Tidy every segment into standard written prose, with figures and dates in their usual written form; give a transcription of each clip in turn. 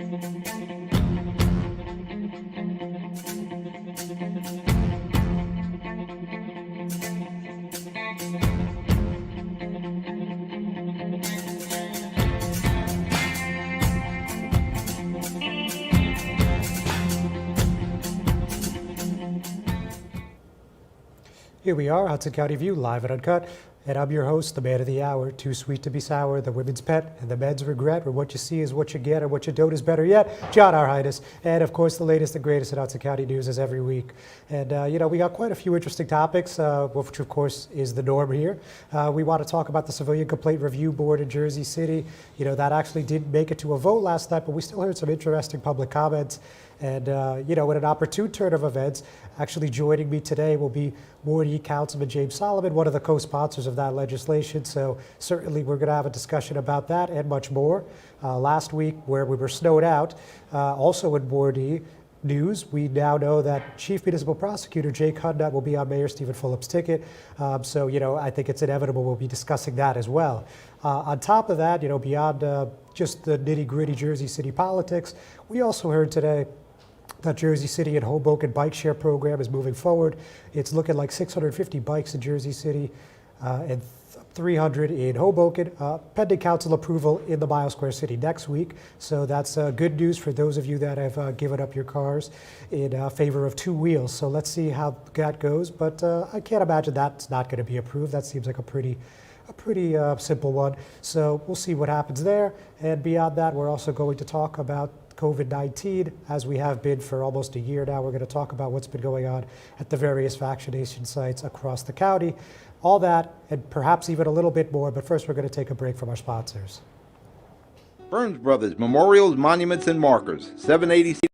Here we are, Hudson County View, live and uncut. And I'm your host, the man of the hour, too sweet to be sour, the women's pet, and the men's regret, where what you see is what you get, and what you don't is better yet. John, our highness. And of course, the latest and greatest in Hudson County news is every week. And we got quite a few interesting topics, which of course is the norm here. We want to talk about the Civilian Complaint Review Board in Jersey City. That actually didn't make it to a vote last night, but we still heard some interesting public comments. And, in an opportune turn of events, actually joining me today will be Ward E Councilman James Solomon, one of the co-sponsors of that legislation. So certainly we're going to have a discussion about that and much more. Last week, where we were snowed out, also in Ward E news, we now know that Chief Municipal Prosecutor Jake Hudnut will be on Mayor Stephen Fulop's ticket. I think it's inevitable we'll be discussing that as well. On top of that, beyond just the nitty-gritty Jersey City politics, we also heard today that Jersey City and Hoboken bike share program is moving forward. It's looking like 650 bikes in Jersey City and 300 in Hoboken, pending council approval in the Mile Square City next week. So that's good news for those of you that have given up your cars in favor of two wheels. So let's see how that goes. But I can't imagine that's not going to be approved. That seems like a pretty simple one. So we'll see what happens there. And beyond that, we're also going to talk about COVID-19, as we have been for almost a year now. We're going to talk about what's been going on at the various vaccination sites across the county. All that, and perhaps even a little bit more, but first we're going to take a break from our sponsors. Burns Brothers Memorials, Monuments, and Markers, 787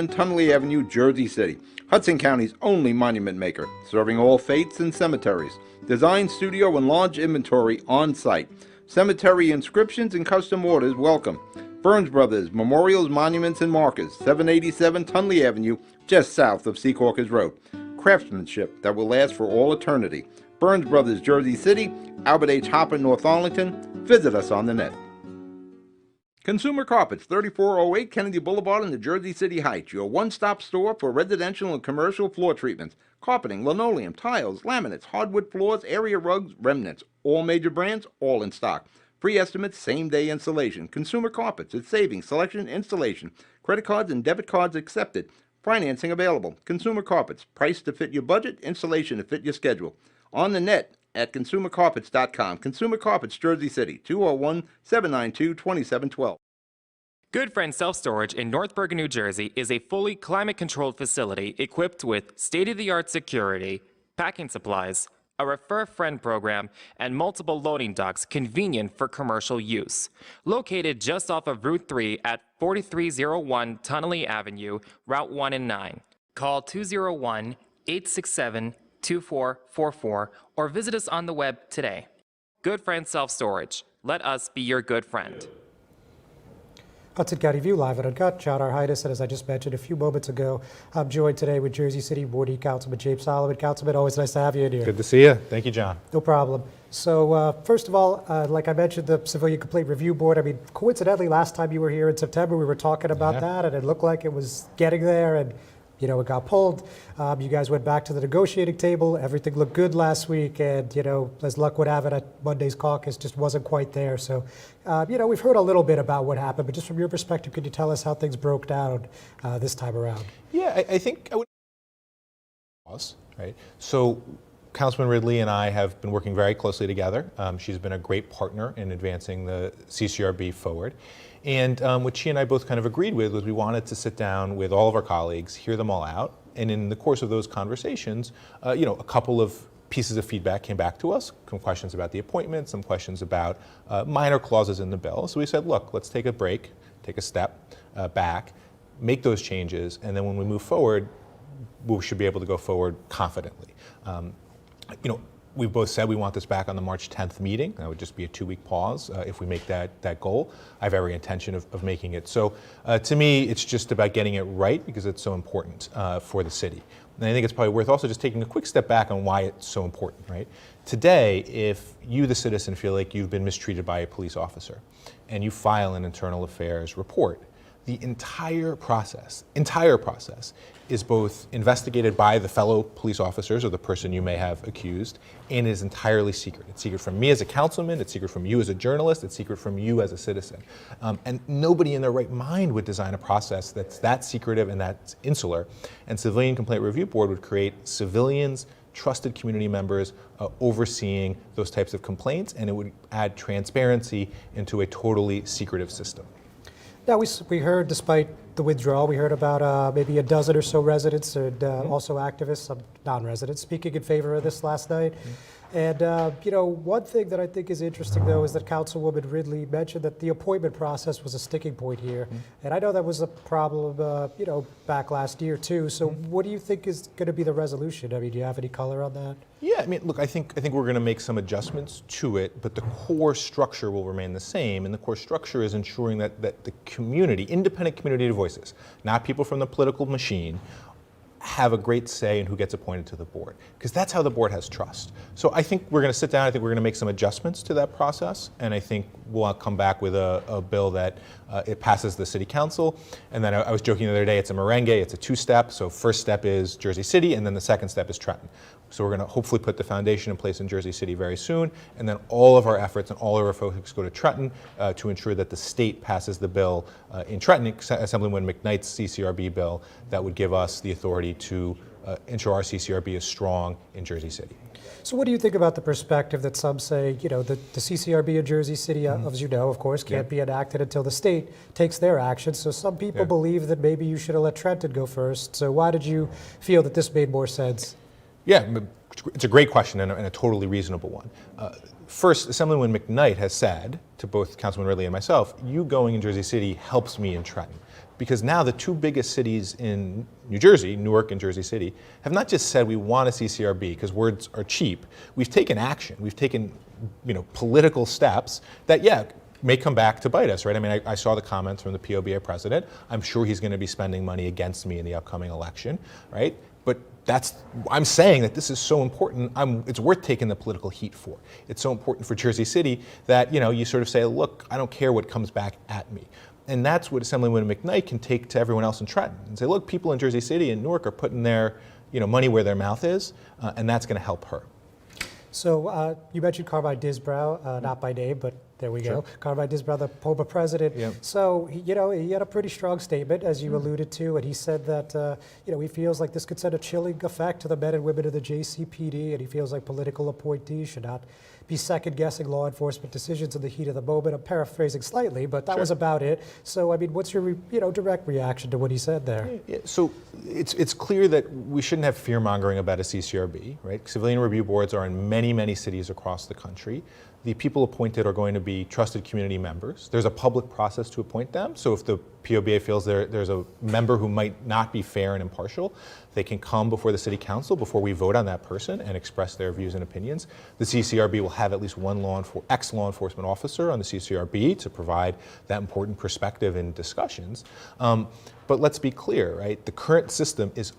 Tunley Avenue, Jersey City. Hudson County's only monument maker, serving all faiths and cemeteries. Design, studio, and large inventory on site. Cemetery inscriptions and custom orders welcome. Burns Brothers Memorials, Monuments, and Markers, 787 Tunley Avenue, just south of Secaucus Road. Craftsmanship that will last for all eternity. Burns Brothers, Jersey City, Albert H. Hopper, North Arlington. Visit us on the net. Consumer Carpets, 3408 Kennedy Boulevard in the Jersey City Heights, your one-stop store for residential and commercial floor treatments, carpeting, linoleum, tiles, laminates, hardwood floors, area rugs, remnants, all major brands, all in stock. Free estimates, same-day installation. Consumer Carpets, it's savings, selection, installation. Credit cards and debit cards accepted. Financing available. Consumer Carpets, price to fit your budget, installation to fit your schedule. On the net at consumercarpets.com. Consumer Carpets, Jersey City, 201-792-2712. Good Friend Self-Storage in North Bergen, New Jersey is a fully climate-controlled facility equipped with state-of-the-art security, packing supplies, a Refer Friend program, and multiple loading docks convenient for commercial use. Located just off of Route 3 at 4301 Tunley Avenue, Route 1 and 9. Call 201-867-2444 or visit us on the web today. Good Friend Self-Storage. Let us be your good friend. Hudson County View, live and uncut. John, our highness, and as I just mentioned a few moments ago, I'm joined today with Jersey City Ward E Councilman James Solomon. Councilman, always nice to have you in here. Good to see you. Thank you, John. No problem. So first of all, like I mentioned, the Civilian Complaint Review Board, I mean, coincidentally, last time you were here in September, we were talking about that, and it looked like it was getting there, and it got pulled. You guys went back to the negotiating table. Everything looked good last week, and as luck would have it, at Monday's caucus just wasn't quite there. So, we've heard a little bit about what happened, but just from your perspective, could you tell us how things broke down this time around? Yeah, I think I would. Right. So, Councilman Ridley and I have been working very closely together. She's been a great partner in advancing the CCRB forward. And what she and I both kind of agreed with was we wanted to sit down with all of our colleagues, hear them all out, and in the course of those conversations, a couple of pieces of feedback came back to us, some questions about the appointment, some questions about minor clauses in the bill. So we said, look, let's take a break, take a step back, make those changes, and then when we move forward, we should be able to go forward confidently. We've both said we want this back on the March 10th meeting. That would just be a 2-week pause if we make that goal. I have every intention of making it. So to me, it's just about getting it right because it's so important for the city. And I think it's probably worth also just taking a quick step back on why it's so important, right? Today, if you, the citizen, feel like you've been mistreated by a police officer and you file an internal affairs report, the entire process is both investigated by the fellow police officers or the person you may have accused, and is entirely secret. It's secret from me as a councilman, it's secret from you as a journalist, it's secret from you as a citizen. And nobody in their right mind would design a process that's that secretive and that's insular. And Civilian Complaint Review Board would create civilians, trusted community members overseeing those types of complaints, and it would add transparency into a totally secretive system. Now, we heard, despite the withdrawal, we heard about maybe a dozen or so residents and also activists, some non-residents, speaking in favor of this last night. And, one thing that I think is interesting, though, is that Councilwoman Ridley mentioned that the appointment process was a sticking point here. And I know that was a problem, back last year, too. So what do you think is going to be the resolution? I mean, do you have any color on that? Yeah, I mean, look, I think we're going to make some adjustments to it, but the core structure will remain the same. And the core structure is ensuring that the community, independent community voices, not people from the political machine, have a great say in who gets appointed to the board, because that's how the board has trust. So I think we're going to sit down, I think we're going to make some adjustments to that process, and I think we'll come back with a bill that it passes the city council. And then I was joking the other day, it's a merengue, it's a 2-step. So first step is Jersey City, and then the second step is Trenton. So we're going to hopefully put the foundation in place in Jersey City very soon, and then all of our efforts and all of our focus go to Trenton to ensure that the state passes the bill in Trenton, Assemblyman McKnight's CCRB bill that would give us the authority to ensure our CCRB is strong in Jersey City. So what do you think about the perspective that some say, the CCRB in Jersey City, as you know, of course, can't be enacted until the state takes their action. So some people believe that maybe you should have let Trenton go first. So why did you feel that this made more sense? Yeah, it's a great question and a totally reasonable one. First, Assemblyman McKnight has said to both Councilman Ridley and myself, you going in Jersey City helps me in Trenton. Because now the two biggest cities in New Jersey, Newark and Jersey City, have not just said we want a CCRB because words are cheap. We've taken action. We've taken political steps that, may come back to bite us, right? I mean, I saw the comments from the POBA president. I'm sure he's going to be spending money against me in the upcoming election, right? But I'm saying that this is so important, it's worth taking the political heat for. It's so important for Jersey City that, you sort of say, look, I don't care what comes back at me. And that's what Assemblyman McKnight can take to everyone else in Trenton and say, look, people in Jersey City and Newark are putting their money where their mouth is, and that's going to help her. So you mentioned Carmine Disbrow, not by name, but there we go. Carmine Disbrow, the POBA president. Yeah. So, he had a pretty strong statement, as you alluded to, and he said that, he feels like this could send a chilling effect to the men and women of the JCPD, and he feels like political appointees should not be second-guessing law enforcement decisions in the heat of the moment. I'm paraphrasing slightly, but that was about it. So, I mean, what's your, direct reaction to what he said there? Yeah, so it's clear that we shouldn't have fear-mongering about a CCRB, right? Civilian review boards are in many, many cities across the country. The people appointed are going to be trusted community members. There's a public process to appoint them. So if the POBA feels there's a member who might not be fair and impartial, they can come before the city council before we vote on that person and express their views and opinions. The CCRB will have at least one ex-law enforcement officer on the CCRB to provide that important perspective in discussions. But let's be clear, right? The current system is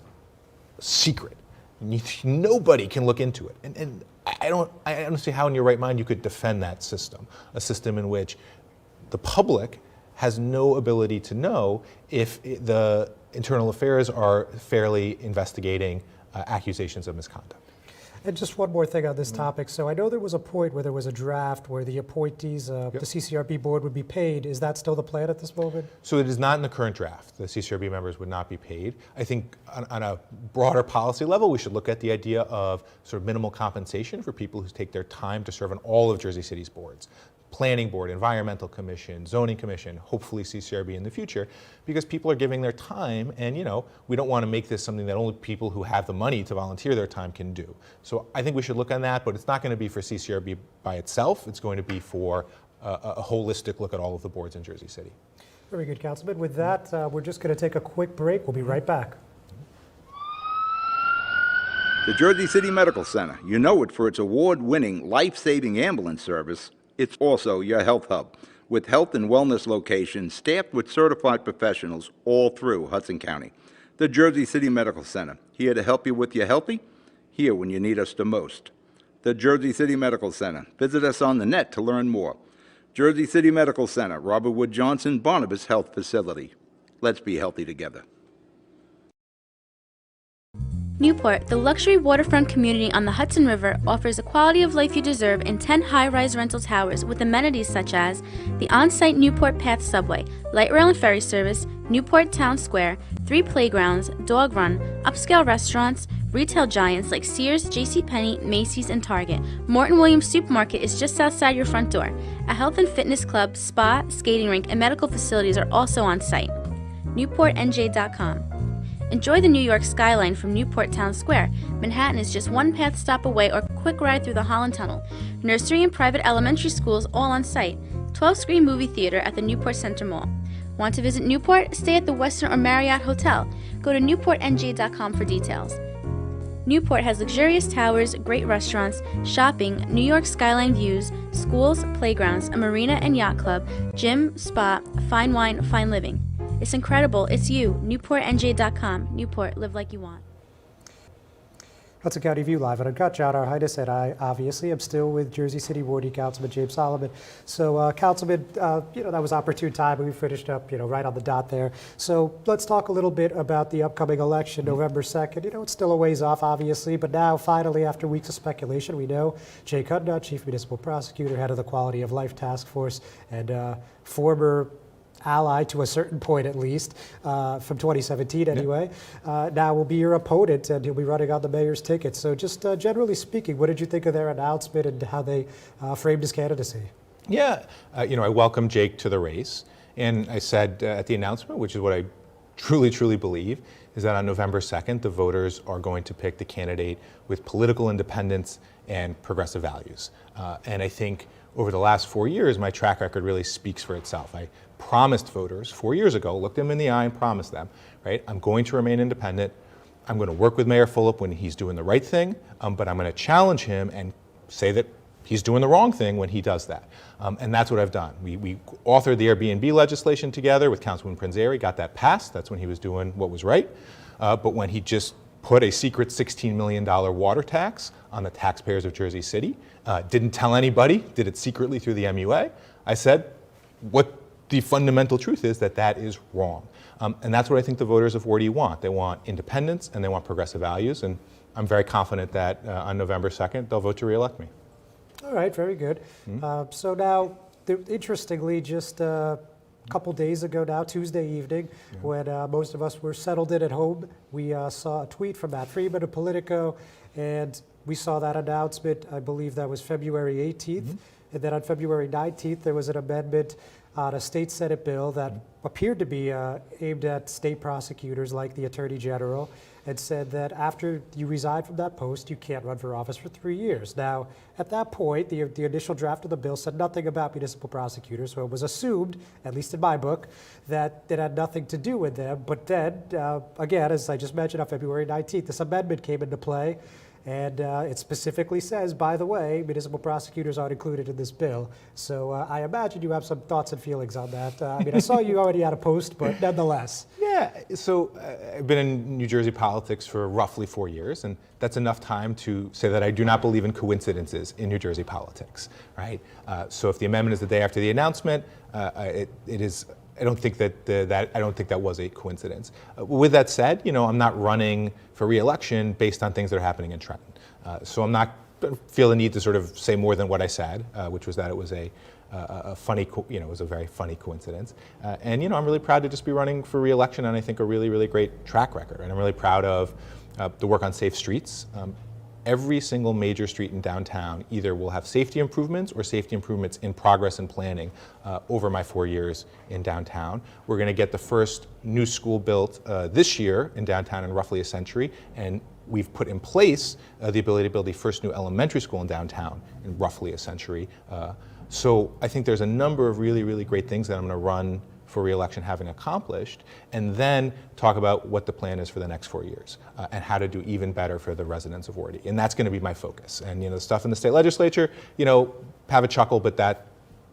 secret. Nobody can look into it. And I don't see how in your right mind you could defend that system, a system in which the public has no ability to know if the internal affairs are fairly investigating accusations of misconduct. And just one more thing on this topic. So I know there was a point where there was a draft where the appointees of the CCRB board would be paid. Is that still the plan at this moment? So it is not in the current draft. The CCRB members would not be paid. I think on a broader policy level, we should look at the idea of sort of minimal compensation for people who take their time to serve on all of Jersey City's boards. Planning board, environmental commission, zoning commission, hopefully CCRB in the future, because people are giving their time, and we don't want to make this something that only people who have the money to volunteer their time can do. So I think we should look on that, but it's not going to be for CCRB by itself. It's going to be for a holistic look at all of the boards in Jersey City. Very good, Councilman. With that, we're just going to take a quick break. We'll be right back. The Jersey City Medical Center. You know it for its award-winning, life-saving ambulance service. It's also your health hub, with health and wellness locations staffed with certified professionals all through Hudson County. The Jersey City Medical Center, here to help you with your healthy, here when you need us the most. The Jersey City Medical Center. Visit us on the net to learn more. Jersey City Medical Center, Robert Wood Johnson, Barnabas Health Facility. Let's be healthy together. Newport, the luxury waterfront community on the Hudson River, offers the quality of life you deserve in 10 high-rise rental towers with amenities such as the on-site Newport Path subway, light rail and ferry service, Newport Town Square, 3 playgrounds, dog run, upscale restaurants, retail giants like Sears, JCPenney, Macy's, and Target. Morton Williams Supermarket is just outside your front door. A health and fitness club, spa, skating rink, and medical facilities are also on site. NewportNJ.com. Enjoy the New York skyline from Newport Town Square. Manhattan is just one path stop away or quick ride through the Holland Tunnel. Nursery and private elementary schools all on site. 12-screen movie theater at the Newport Center Mall. Want to visit Newport? Stay at the Westin or Marriott Hotel. Go to NewportNJ.com for details. Newport has luxurious towers, great restaurants, shopping, New York skyline views, schools, playgrounds, a marina and yacht club, gym, spa, fine wine, fine living. It's incredible. It's you. NewportNJ.com. Newport. Live like you want. Hudson County View live at Uncut. John R. Heidiss, and I obviously am still with Jersey City Wardy Councilman James Solomon. So, Councilman, that was opportune time. We finished up, right on the dot there. So let's talk a little bit about the upcoming election, November 2nd. It's still a ways off, obviously, but now, finally, after weeks of speculation, we know Jay Cudnut, Chief Municipal Prosecutor, head of the Quality of Life Task Force, and former ally to a certain point at least, from 2017 anyway, now will be your opponent, and he'll be running on the mayor's ticket. So just generally speaking, what did you think of their announcement and how they framed his candidacy? Yeah, I welcome Jake to the race, and I said at the announcement, which is what I truly believe, is that on November 2nd, the voters are going to pick the candidate with political independence and progressive values. And I think over the last 4 years, my track record really speaks for itself. I promised voters 4 years ago, looked them in the eye and promised them, right, I'm going to remain independent. I'm going to work with Mayor Fulop when he's doing the right thing, but I'm going to challenge him and say that he's doing the wrong thing when he does that. And that's what I've done. We authored the Airbnb legislation together with Councilman Prinzeri, got that passed. That's when he was doing what was right. But when he just put a secret $16 million water tax on the taxpayers of Jersey City, didn't tell anybody, did it secretly through the MUA, I said, what the fundamental truth is that is wrong. And that's what I think the voters of Wardy want. They want independence and they want progressive values. And I'm very confident that on November 2nd, they'll vote to re-elect me. All right, very good. So now, interestingly, just a couple days ago now, Tuesday evening, when most of us were settled in at home, we saw a tweet from Matt Freeman of Politico, and we saw that announcement. I believe that was February 18th. And then on February 19th, there was an amendment on a state Senate bill that appeared to be aimed at state prosecutors like the Attorney General, and said that after you resign from that post, you can't run for office for 3 years. Now, at that point, the initial draft of the bill said nothing about municipal prosecutors, so it was assumed, at least in my book, that it had nothing to do with them. But then, again, as I just mentioned, on February 19th, this amendment came into play, and it specifically says, by the way, municipal prosecutors aren't included in this bill. So I imagine you have some thoughts and feelings on that. I saw you already had a post, but nonetheless. Yeah, so I've been in New Jersey politics for roughly 4 years, and that's enough time to say that I do not believe in coincidences in New Jersey politics, right? So if the amendment is the day after the announcement, it is. I don't think that was a coincidence. With that said, I'm not running for re-election based on things that are happening in Trenton. So I'm not feel the need to sort of say more than what I said, which was that it was a funny, it was a very funny coincidence. And I'm really proud to just be running for re-election, and I think a really great track record. And I'm really proud of the work on safe streets. Every single major street in downtown either will have safety improvements or safety improvements in progress and planning over my 4 years in downtown. We're going to get the first new school built this year in downtown in roughly a century, and we've put in place the ability to build the first new elementary school in downtown in roughly a century. So I think there's a number of really great things that I'm going to run for re-election having accomplished, and then talk about what the plan is for the next 4 years and how to do even better for the residents of Wardy. And that's going to be my focus. And the stuff in the state legislature, have a chuckle, but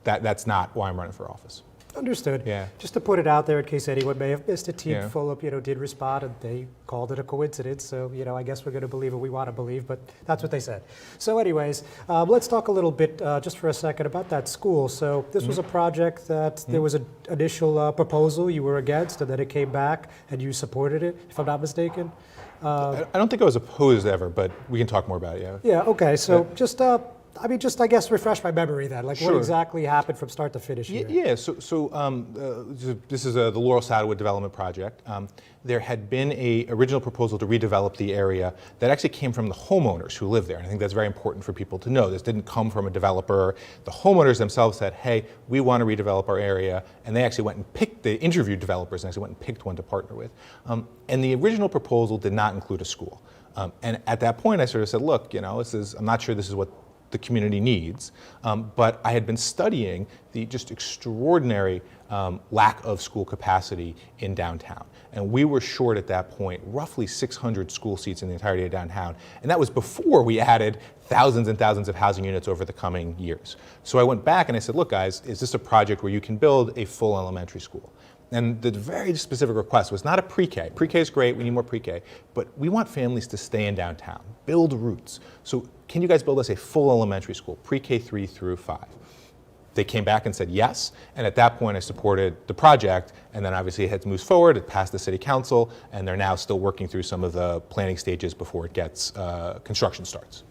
that's not why I'm running for office. Understood. Yeah. Just to put it out there in case anyone may have missed it, Team Yeah. Fulop, did respond and they called it a coincidence. So, I guess we're going to believe what we want to believe, but that's what they said. So anyways, let's talk a little bit just for a second about that school. So this was a project that there was an initial proposal you were against, and then it came back and you supported it, if I'm not mistaken. I don't think I was opposed ever, but we can talk more about it, yeah. Yeah, okay. So just I guess refresh my memory then. Like, Sure. what exactly happened from start to finish here? Yeah, so this is the Laurel Saddlewood Development Project. There had been an original proposal to redevelop the area that actually came from the homeowners who live there. And I think that's very important for people to know. This didn't come from a developer. The homeowners themselves said, hey, we want to redevelop our area. And they actually went and they interviewed developers and actually went and picked one to partner with. And the original proposal did not include a school. And at that point, I sort of said, look, I'm not sure this is what the community needs, but I had been studying the just extraordinary lack of school capacity in downtown. And we were short at that point roughly 600 school seats in the entirety of downtown. And that was before we added thousands and thousands of housing units over the coming years. So I went back and I said, look guys, is this a project where you can build a full elementary school? And the very specific request was not a pre-K. Pre-K is great, we need more pre-K, but we want families to stay in downtown, build roots. So can you guys build us a full elementary school, pre-K 3 through 5? They came back and said yes, and at that point I supported the project, and then obviously it had to move forward, it passed the city council, and they're now still working through some of the planning stages before it gets, construction starts.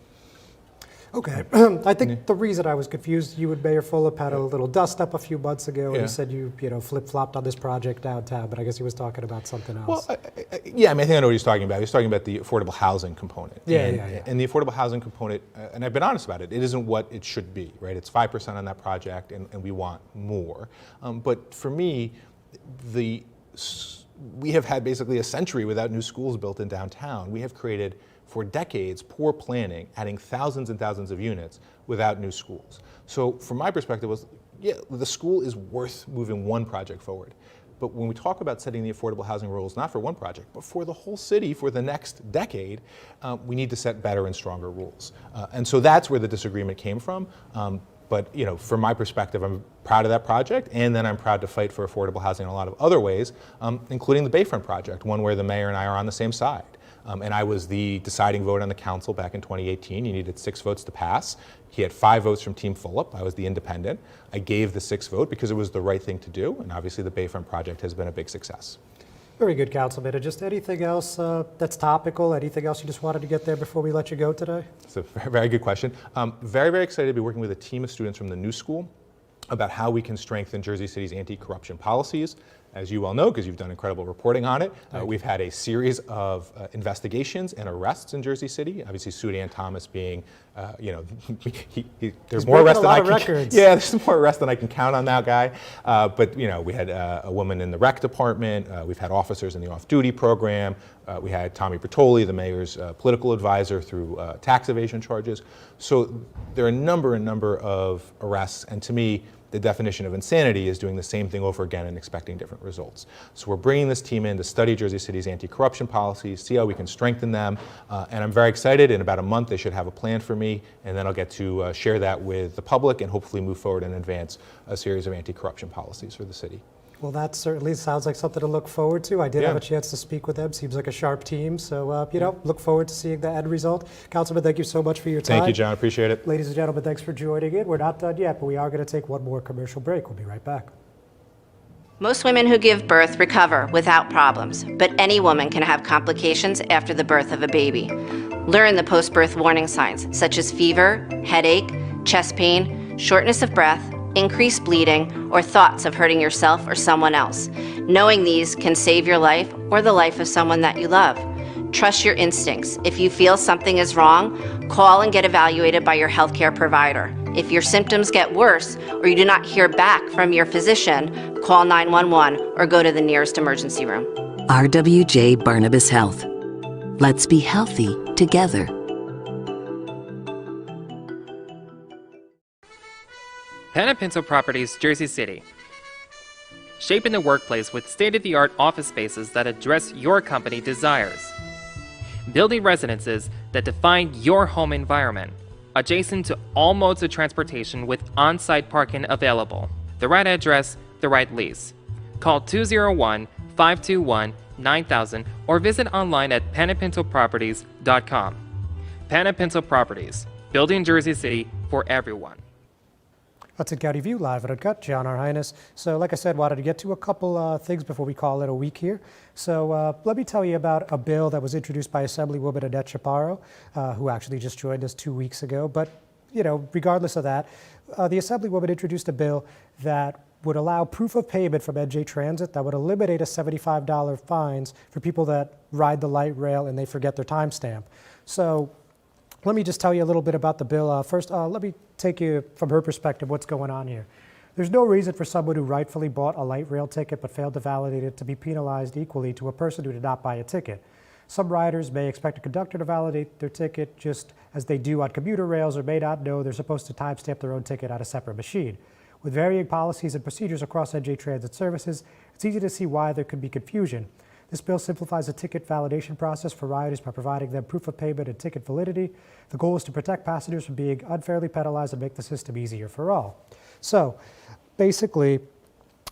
Okay. I think the reason I was confused, you and Mayor Fulop had a little dust up a few months ago, and Yeah. you said you flip-flopped on this project downtown, but I guess he was talking about something else. Well, yeah, I think I know what he's talking about. He's talking about the affordable housing component. Yeah, and, yeah. And the affordable housing component, and I've been honest about it, it isn't what it should be, right? It's 5% on that project, and we want more. But for me, we have had basically a century without new schools built in downtown. We have created, for decades, poor planning, adding thousands and thousands of units without new schools. So from my perspective was, yeah, the school is worth moving one project forward. But when we talk about setting the affordable housing rules, not for one project, but for the whole city for the next decade, we need to set better and stronger rules. And so that's where the disagreement came from. But from my perspective, I'm proud of that project, and then I'm proud to fight for affordable housing in a lot of other ways, including the Bayfront project, one where the mayor and I are on the same side. And I was the deciding vote on the council back in 2018. You needed 6 votes to pass. He had 5 votes from Team Fulop. I was the independent. I gave the 6th vote because it was the right thing to do, and obviously the Bayfront project has been a big success. Very good, Councilman. And just anything else that's topical, anything else you just wanted to get there before we let you go today? It's a very, very good question. Very, very excited to be working with a team of students from the new school about how we can strengthen Jersey City's anti-corruption policies. As you well know, because you've done incredible reporting on it, we've had a series of investigations and arrests in Jersey City. Obviously, Sudan Thomas being, there's more arrests than I can. Yeah, there's more arrests than I can count on that guy. But we had a woman in the rec department. We've had officers in the off-duty program. We had Tommy Bertoli, the mayor's political advisor, through tax evasion charges. So there are a number of arrests, and to me, the definition of insanity is doing the same thing over again and expecting different results. So we're bringing this team in to study Jersey City's anti-corruption policies, see how we can strengthen them, and I'm very excited. In about a month, they should have a plan for me, and then I'll get to share that with the public and hopefully move forward and advance a series of anti-corruption policies for the city. Well, that certainly sounds like something to look forward to. I did have a chance to speak with them. Seems like a sharp team. So, look forward to seeing the end result. Councilman, thank you so much for your time. Thank you, John. Appreciate it. Ladies and gentlemen, thanks for joining in. We're not done yet, but we are going to take one more commercial break. We'll be right back. Most women who give birth recover without problems, but any woman can have complications after the birth of a baby. Learn the post-birth warning signs, such as fever, headache, chest pain, shortness of breath, increased bleeding, or thoughts of hurting yourself or someone else. Knowing these can save your life or the life of someone that you love. Trust your instincts. If you feel something is wrong, call and get evaluated by your healthcare provider. If your symptoms get worse or you do not hear back from your physician, call 911 or go to the nearest emergency room. RWJ Barnabas Health. Let's be healthy together. Pen and Pencil Properties, Jersey City. shaping the workplace with state-of-the-art office spaces that address your company desires. Building residences that define your home environment, adjacent to all modes of transportation with on-site parking available. The right address, the right lease. Call 201-521-9000 or visit online at panapintoproperties.com. Panapinto Properties, building Jersey City for everyone. Hudson County View, live at Uncut. John, Our Highness. So like I said, wanted to get to a couple things before we call it a week here. So let me tell you about a bill that was introduced by Assemblywoman Annette Chaparro, who actually just joined us 2 weeks ago. But, you know, regardless of that, the Assemblywoman introduced a bill that would allow proof of payment from NJ Transit that would eliminate a $75 fines for people that ride the light rail and they forget their timestamp. So let me just tell you a little bit about the bill. First, let me take you from her perspective what's going on here. There's no reason for someone who rightfully bought a light rail ticket but failed to validate it to be penalized equally to a person who did not buy a ticket. Some riders may expect a conductor to validate their ticket just as they do on commuter rails, or may not know they're supposed to timestamp their own ticket on a separate machine. With varying policies and procedures across NJ Transit services, it's easy to see why there could be confusion. This bill simplifies the ticket validation process for riders by providing them proof of payment and ticket validity. The goal is to protect passengers from being unfairly penalized and make the system easier for all. So basically,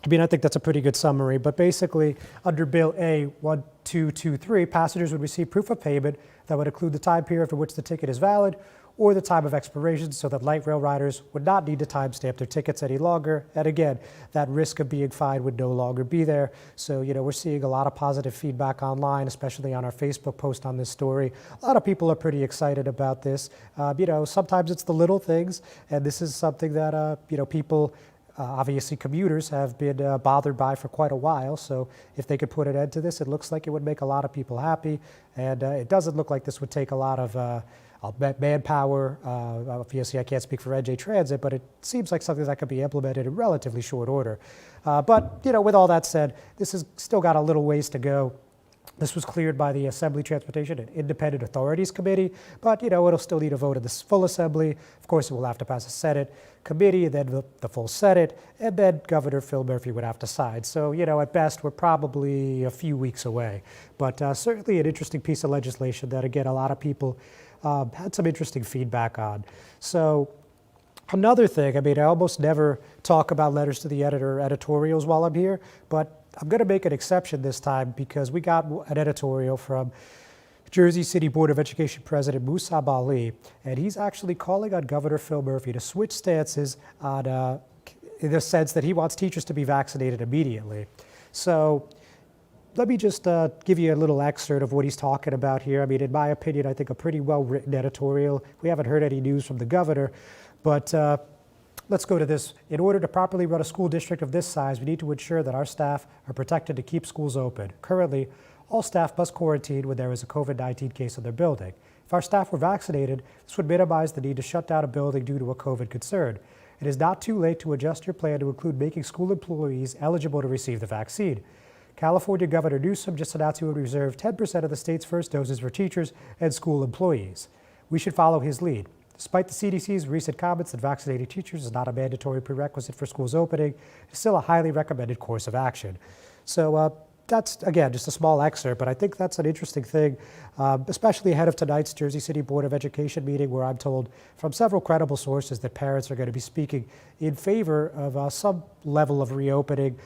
I think that's a pretty good summary, but basically under Bill A1223, passengers would receive proof of payment that would include the time period for which the ticket is valid or the time of expiration, so that light rail riders would not need to timestamp their tickets any longer. And again, that risk of being fined would no longer be there. So, you know, we're seeing a lot of positive feedback online, especially on our Facebook post on this story. A lot of people are pretty excited about this. You know, sometimes it's the little things, and this is something that, you know, people, obviously commuters, have been bothered by for quite a while. So if they could put an end to this, it looks like it would make a lot of people happy. And it doesn't look like this would take a lot of manpower. Obviously, I can't speak for NJ Transit, but it seems like something that could be implemented in relatively short order. But, you know, with all that said, this has still got a little ways to go. This was cleared by the Assembly Transportation and Independent Authorities Committee, but, you know, it'll still need a vote of the full Assembly. Of course, it will have to pass a Senate committee, and then the full Senate, and then Governor Phil Murphy would have to sign. So, you know, at best, we're probably a few weeks away. But certainly an interesting piece of legislation that, again, a lot of people had some interesting feedback on. So another thing, I almost never talk about letters to the editor or editorials while I'm here, but I'm going to make an exception this time because we got an editorial from Jersey City Board of Education President Musab Ali, and he's actually calling on Governor Phil Murphy to switch stances on, in the sense that he wants teachers to be vaccinated immediately. So let me just give you a little excerpt of what he's talking about here. In my opinion, I think a pretty well-written editorial. We haven't heard any news from the governor, but let's go to this. In order to properly run a school district of this size, we need to ensure that our staff are protected to keep schools open. Currently, all staff must quarantine when there is a COVID-19 case in their building. If our staff were vaccinated, this would minimize the need to shut down a building due to a COVID concern. It is not too late to adjust your plan to include making school employees eligible to receive the vaccine. California Governor Newsom just announced he would reserve 10% of the state's first doses for teachers and school employees. We should follow his lead. Despite the CDC's recent comments that vaccinating teachers is not a mandatory prerequisite for schools opening, it's still a highly recommended course of action. So that's, again, just a small excerpt, but I think that's an interesting thing, especially ahead of tonight's Jersey City Board of Education meeting, where I'm told from several credible sources that parents are going to be speaking in favor of some level of reopening.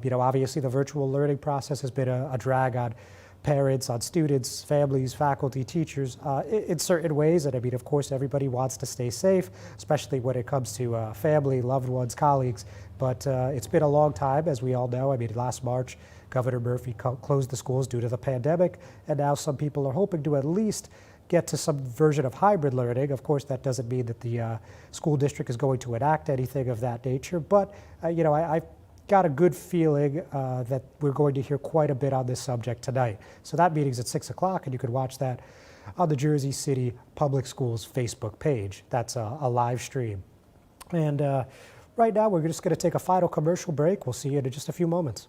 You know, obviously the virtual learning process has been a drag on parents, on students, families, faculty, teachers, in certain ways. And of course, everybody wants to stay safe, especially when it comes to family, loved ones, colleagues. But it's been a long time, as we all know. Last March, Governor Murphy closed the schools due to the pandemic, and now some people are hoping to at least get to some version of hybrid learning. Of course, that doesn't mean that the school district is going to enact anything of that nature, but you know, I've got a good feeling that we're going to hear quite a bit on this subject tonight. So that meeting's at 6 o'clock, and you could watch that on the Jersey City Public Schools Facebook page. That's a live stream. And right now, we're just going to take a final commercial break. We'll see you in just a few moments.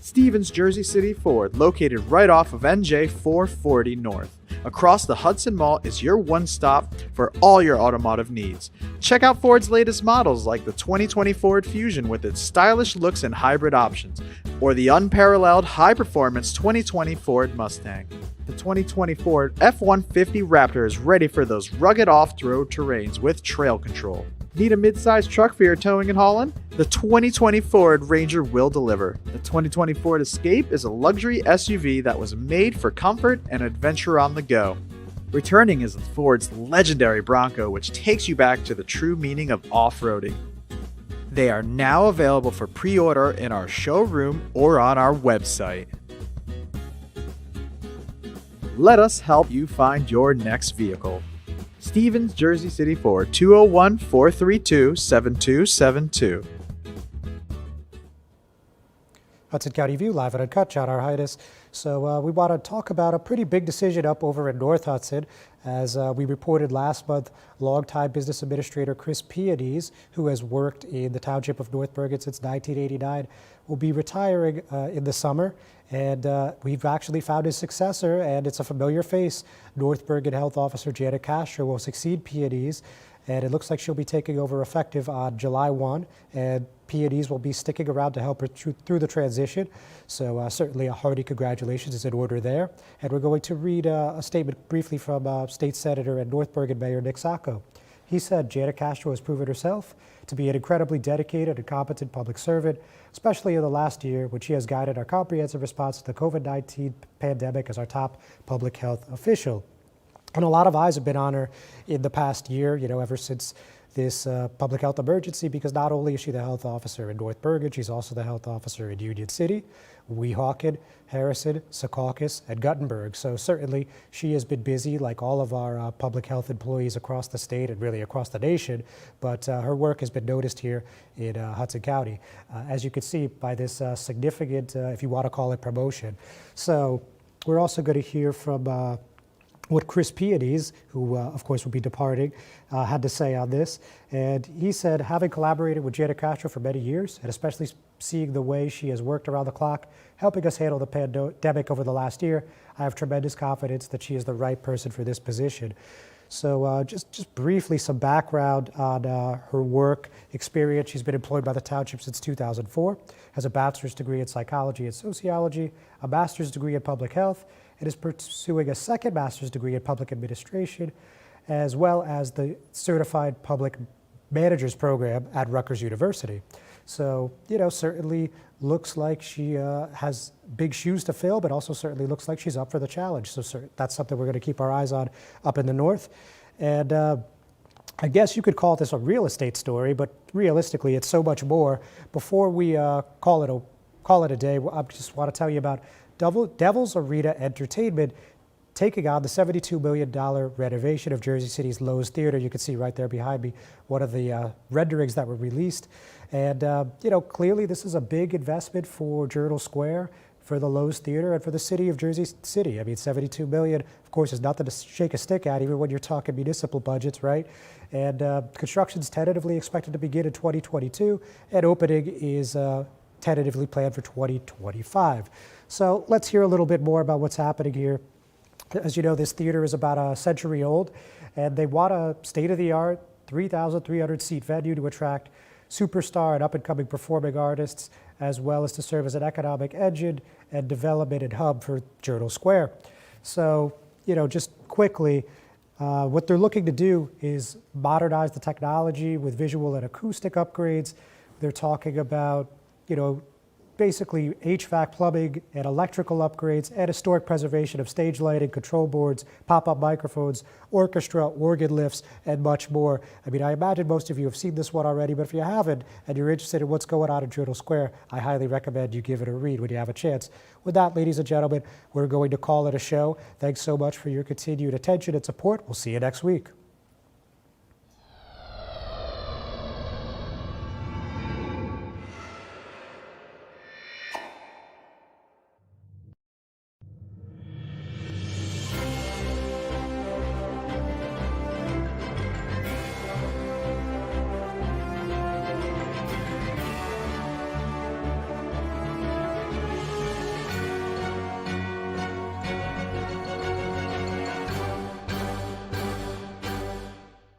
Stevens Jersey City Ford, located right off of NJ 440 North. Across the Hudson Mall is your one stop for all your automotive needs. Check out Ford's latest models like the 2020 Ford Fusion with its stylish looks and hybrid options, or the unparalleled high-performance 2020 Ford Mustang. The 2020 Ford F-150 Raptor is ready for those rugged off-road terrains with trail control. Need a mid-sized truck for your towing and hauling? The 2020 Ford Ranger will deliver. The 2020 Ford Escape is a luxury SUV that was made for comfort and adventure on the go. Returning is Ford's legendary Bronco, which takes you back to the true meaning of off-roading. They are now available for pre-order in our showroom or on our website. Let us help you find your next vehicle. Stevens, Jersey City Ford, 201-432-7272. Hudson County View, live at Uncut, John Arhitis. So we want to talk about a pretty big decision up over in North Hudson. As we reported last month, longtime business administrator Chris Peonies, who has worked in the township of North Bergen since 1989, will be retiring in the summer. And we've actually found his successor, and it's a familiar face. North Bergen Health Officer Janet Castro will succeed Peonies, and it looks like she'll be taking over effective on July 1, and Peonies will be sticking around to help her through the transition. So certainly a hearty congratulations is in order there. And we're going to read a statement briefly from State Senator and North Bergen Mayor Nick Sacco. He said, Janet Castro has proven herself to be an incredibly dedicated and competent public servant, especially in the last year when she has guided our comprehensive response to the COVID-19 pandemic as our top public health official. And a lot of eyes have been on her in the past year, ever since this public health emergency, because not only is she the health officer in North Bergen, she's also the health officer in Union City, Weehawken, Harrison, Secaucus, and Guttenberg. So certainly she has been busy like all of our public health employees across the state and really across the nation, but her work has been noticed here in Hudson County, as you can see by this significant, if you want to call it, promotion. So we're also going to hear from what Chris Peonies, who of course will be departing, had to say on this. And he said, having collaborated with Janet Castro for many years, and especially seeing the way she has worked around the clock, helping us handle the pandemic over the last year, I have tremendous confidence that she is the right person for this position. So just briefly, some background on her work experience. She's been employed by the township since 2004, has a bachelor's degree in psychology and sociology, a master's degree in public health, and is pursuing a second master's degree in public administration, as well as the Certified Public Managers Program at Rutgers University. So, certainly looks like she has big shoes to fill, but also certainly looks like she's up for the challenge. So that's something we're going to keep our eyes on up in the north. And I guess you could call this a real estate story, but realistically, it's so much more. Before we call it a day, I just want to tell you about Devil's Arena Entertainment taking on the $72 million renovation of Jersey City's Loew's Theater. You can see right there behind me one of the renderings that were released. And, clearly this is a big investment for Journal Square, for the Loew's Theater, and for the city of Jersey City. I mean, $72 million, of course, is nothing to shake a stick at, even when you're talking municipal budgets, right? And construction's tentatively expected to begin in 2022, and opening is tentatively planned for 2025. So let's hear a little bit more about what's happening here. As you know, this theater is about a century old, and they want a state-of-the-art 3,300-seat venue to attract superstar and up-and-coming performing artists, as well as to serve as an economic engine and development and hub for Journal Square. So, just quickly, what they're looking to do is modernize the technology with visual and acoustic upgrades. They're talking about, basically HVAC, plumbing, and electrical upgrades, and historic preservation of stage lighting, control boards, pop-up microphones, orchestra, organ lifts, and much more. I mean, I imagine most of you have seen this one already, but if you haven't, and you're interested in what's going on in Journal Square, I highly recommend you give it a read when you have a chance. With that, ladies and gentlemen, we're going to call it a show. Thanks so much for your continued attention and support. We'll see you next week.